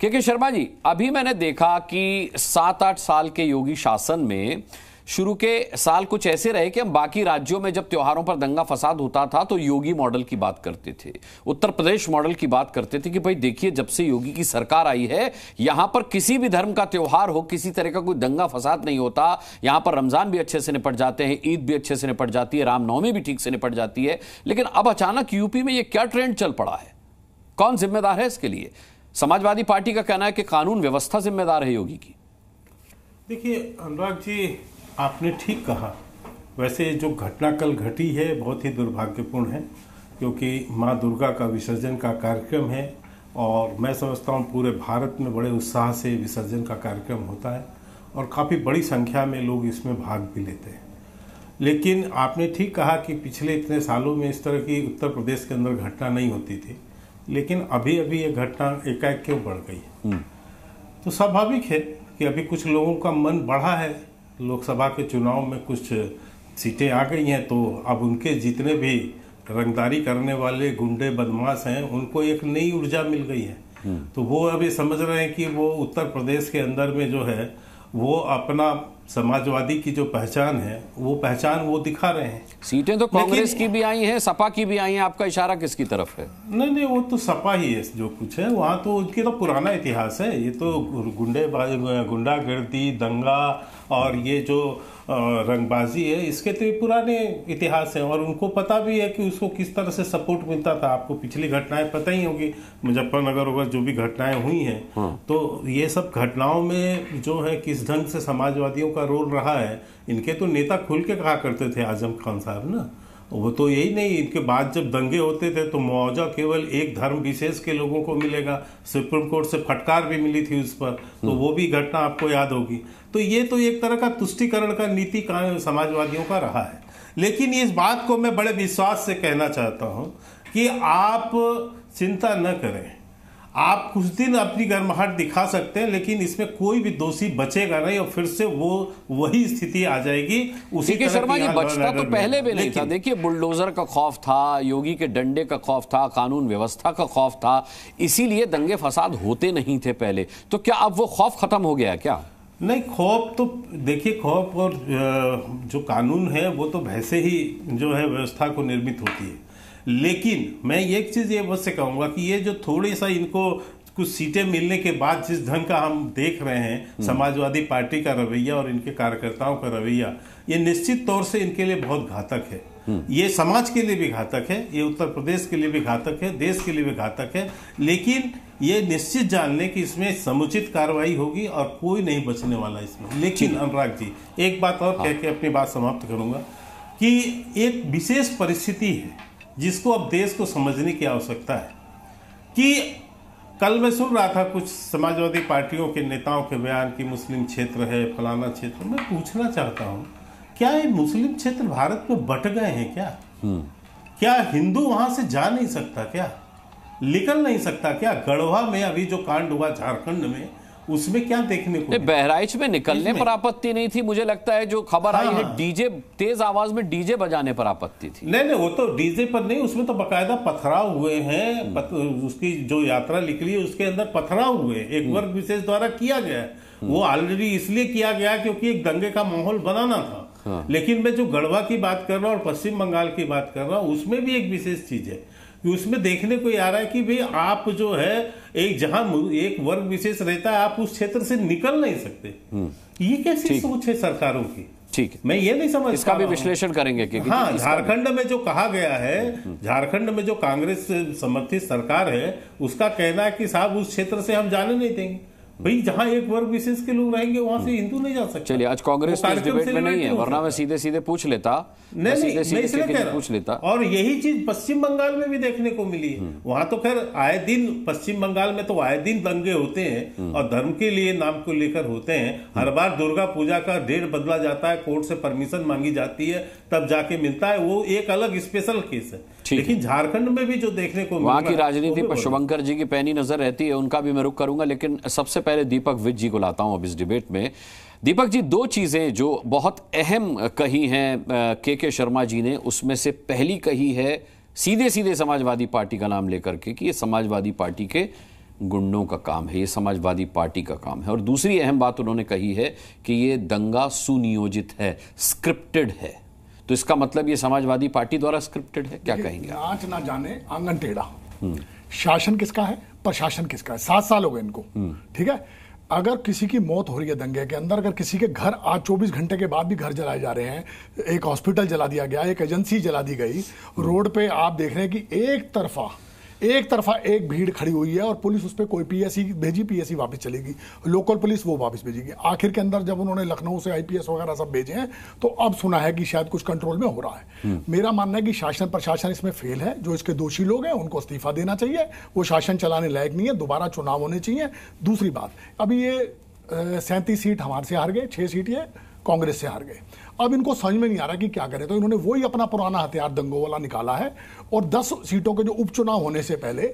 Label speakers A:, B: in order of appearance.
A: के शर्मा जी, अभी मैंने देखा कि 7-8 साल के योगी शासन में शुरू के साल कुछ ऐसे रहे कि हम बाकी राज्यों में जब त्योहारों पर दंगा फसाद होता था तो योगी मॉडल की बात करते थे, उत्तर प्रदेश मॉडल की बात करते थे कि भाई देखिए जब से योगी की सरकार आई है यहां पर किसी भी धर्म का त्योहार हो, किसी तरह का कोई दंगा फसाद नहीं होता, यहां पर रमजान भी अच्छे से निपट जाते हैं, ईद भी अच्छे से निपट जाती है, रामनवमी भी ठीक से निपट जाती है। लेकिन अब अचानक यूपी में यह क्या ट्रेंड चल पड़ा है? कौन जिम्मेदार है इसके लिए? समाजवादी पार्टी का कहना है कि कानून व्यवस्था जिम्मेदार है योगी की।
B: देखिए अनुराग जी, आपने ठीक कहा। वैसे जो घटना कल घटी है बहुत ही दुर्भाग्यपूर्ण है, क्योंकि माँ दुर्गा का विसर्जन का कार्यक्रम है और मैं समझता हूँ पूरे भारत में बड़े उत्साह से विसर्जन का कार्यक्रम होता है और काफ़ी बड़ी संख्या में लोग इसमें भाग भी लेते हैं। लेकिन आपने ठीक कहा कि पिछले इतने सालों में इस तरह की उत्तर प्रदेश के अंदर घटना नहीं होती थी, लेकिन अभी अभी ये घटना एकाएक क्यों बढ़ गई? तो स्वाभाविक है कि अभी कुछ लोगों का मन बढ़ा है, लोकसभा के चुनाव में कुछ सीटें आ गई हैं, तो अब उनके जितने भी रंगदारी करने वाले गुंडे बदमाश हैं उनको एक नई ऊर्जा मिल गई है। तो वो अभी समझ रहे हैं कि वो उत्तर प्रदेश के अंदर में जो है वो अपना समाजवादी की जो पहचान है वो पहचान वो दिखा रहे हैं।
A: सीटें तो कांग्रेस की भी आई हैं, सपा की भी आई हैं, आपका इशारा किसकी तरफ है?
B: नहीं, वो तो सपा ही है जो कुछ है वहाँ, तो उनकी तो पुराना इतिहास है। ये तो गुंडागर्दी, दंगा और ये जो रंगबाजी है इसके तो पुराने इतिहास है और उनको पता भी है कि उसको किस तरह से सपोर्ट मिलता था। आपको पिछली घटनाएं पता ही होगी, मुजफ्फरनगर वगैरह जो भी घटनाएं हुई हैं, तो ये सब घटनाओं में जो है किस ढंग से समाजवादियों का रोल रहा है। इनके तो नेता खुल के कहा करते थे, आजम खान साहब ना, वो तो यही नहीं, इनके बाद जब दंगे होते थे तो मुआवजा केवल एक धर्म विशेष के लोगों को मिलेगा। सुप्रीम कोर्ट से फटकार भी मिली थी उस पर, तो वो भी घटना आपको याद होगी। तो ये तो एक तरह का तुष्टीकरण का नीति का समाजवादियों का रहा है। लेकिन इस बात को मैं बड़े विश्वास से कहना चाहता हूं कि आप चिंता न करें, आप कुछ दिन अपनी गर्माहट दिखा सकते हैं, लेकिन इसमें कोई भी दोषी बचेगा नहीं और फिर से वो वही स्थिति आ जाएगी। उसी
A: के शर्मा जी, बचता तो पहले भी नहीं था। देखिए बुलडोजर का खौफ था, योगी के डंडे का खौफ था, कानून व्यवस्था का खौफ था, इसीलिए दंगे फसाद होते नहीं थे पहले। तो क्या अब वो खौफ खत्म हो गया क्या?
B: नहीं, खौफ तो देखिए, खौफ और जो कानून है वो तो वैसे ही जो है व्यवस्था को निर्मित होती है। लेकिन मैं एक चीज ये बस से कहूंगा कि ये जो थोड़ी सा इनको कुछ सीटें मिलने के बाद जिस ढंग का हम देख रहे हैं समाजवादी पार्टी का रवैया और इनके कार्यकर्ताओं का रवैया, ये निश्चित तौर से इनके लिए बहुत घातक है। ये समाज के लिए भी घातक है, ये उत्तर प्रदेश के लिए भी घातक है, देश के लिए भी घातक है। लेकिन ये निश्चित जान लें कि इसमें समुचित कार्रवाई होगी और कोई नहीं बचने वाला इसमें। लेकिन अनुराग जी, एक बात और कह के अपनी बात समाप्त करूंगा कि एक विशेष परिस्थिति है जिसको अब देश को समझने की आवश्यकता है। कि कल मैं सुन रहा था कुछ समाजवादी पार्टियों के नेताओं के बयान कि मुस्लिम क्षेत्र है, फलाना क्षेत्र। मैं पूछना चाहता हूं, क्या ये मुस्लिम क्षेत्र भारत में बट गए हैं क्या? क्या हिंदू वहां से जा नहीं सकता क्या? निकल नहीं सकता क्या? गढ़वा में अभी जो कांड हुआ झारखंड में, उसमें क्या देखने को?
A: बहराइच में निकलने पर आपत्ति नहीं थी, मुझे लगता है जो खबर आई है डीजे, तेज आवाज में डीजे बजाने पर आपत्ति थी।
B: नहीं, वो तो डीजे पर नहीं, उसमें तो बकायदा पथराव हुए हैं। उसकी जो यात्रा निकली है उसके अंदर पथराव हुए, एक वर्ग विशेष द्वारा किया गया है। वो ऑलरेडी इसलिए किया गया क्योंकि एक दंगे का माहौल बनाना था। लेकिन मैं जो गढ़वा की बात कर रहा हूँ और पश्चिम बंगाल की बात कर रहा हूँ, उसमें भी एक विशेष चीज है कि उसमें देखने को आ रहा है कि भाई आप जो है एक जहां एक वर्ग विशेष रहता है, आप उस क्षेत्र से निकल नहीं सकते। ये कैसी सोच है सरकारों की?
A: ठीक है,
B: मैं ये नहीं समझ,
A: इसका भी विश्लेषण करेंगे कि
B: हाँ, झारखंड में जो कहा गया है, झारखंड में जो कांग्रेस समर्थित सरकार है उसका कहना है कि साहब उस क्षेत्र से हम जाने नहीं देंगे। भाई जहां एक वर्ग विशेष के लोग रहेंगे वहां से हिंदू नहीं जा सकते।
A: चलिए, आज कांग्रेस इस डिबेट में नहीं है, वरना मैं सीधे सीधे पूछ लेता।
B: पूछ लेता। और यही चीज पश्चिम बंगाल में भी देखने को मिली है। वहां तो खैर आए दिन, पश्चिम बंगाल में तो आए दिन दंगे होते हैं और धर्म के लिए नाम को लेकर होते हैं। हर बार दुर्गा पूजा का डेट बदला जाता है, कोर्ट से परमिशन मांगी जाती है, तब जाके मिलता है। वो एक अलग स्पेशल केस है। लेकिन झारखंड में भी जो देखने को
A: वहां की राजनीति पर शुभंकर जी की पैनी नजर रहती है, उनका भी मैं रुख करूंगा। लेकिन सबसे पहले दीपक विज जी को लाता हूं अब इस डिबेट में। दीपक जी, दो चीजें जो बहुत अहम कही हैं के शर्मा जी ने, उसमें से पहली कही है सीधे सीधे समाजवादी पार्टी का नाम लेकर के कि ये समाजवादी पार्टी के गुंडों का काम है, ये समाजवादी पार्टी का काम है। और दूसरी अहम बात उन्होंने कही है कि ये दंगा सुनियोजित है, स्क्रिप्टेड है। तो इसका मतलब ये समाजवादी पार्टी द्वारा स्क्रिप्टेड है, क्या कहेंगे?
C: नाच ना जाने आंगन टेढ़ा। शासन किसका है, प्रशासन किसका है? 7 साल हो गए इनको, ठीक है। अगर किसी की मौत हो रही है दंगे के अंदर, अगर किसी के घर आज 24 घंटे के बाद भी घर जलाए जा रहे हैं, एक हॉस्पिटल जला दिया गया, एक एजेंसी जला दी गई, रोड पे आप देख रहे हैं कि एक तरफा एक भीड़ खड़ी हुई है और पुलिस उस पर कोई पीएससी भेजी, पीएससी वापस चलेगी, लोकल पुलिस वो वापस भेजेगी। आखिर के अंदर जब उन्होंने लखनऊ से आईपीएस वगैरह सब भेजे हैं तो अब सुना है कि शायद कुछ कंट्रोल में हो रहा है। मेरा मानना है कि शासन प्रशासन इसमें फेल है। जो इसके दोषी लोग हैं उनको इस्तीफा देना चाहिए, वो शासन चलाने लायक नहीं है, दोबारा चुनाव होने चाहिए। दूसरी बात, अभी ये 37 सीट हमारे से हार गए, 6 सीट ये कांग्रेस से हार गए। अब इनको समझ में नहीं आ रहा कि क्या करें, तो इन्होंने वही अपना पुराना हथियार दंगों वाला निकाला है और 10 सीटों के जो उपचुनाव होने से पहले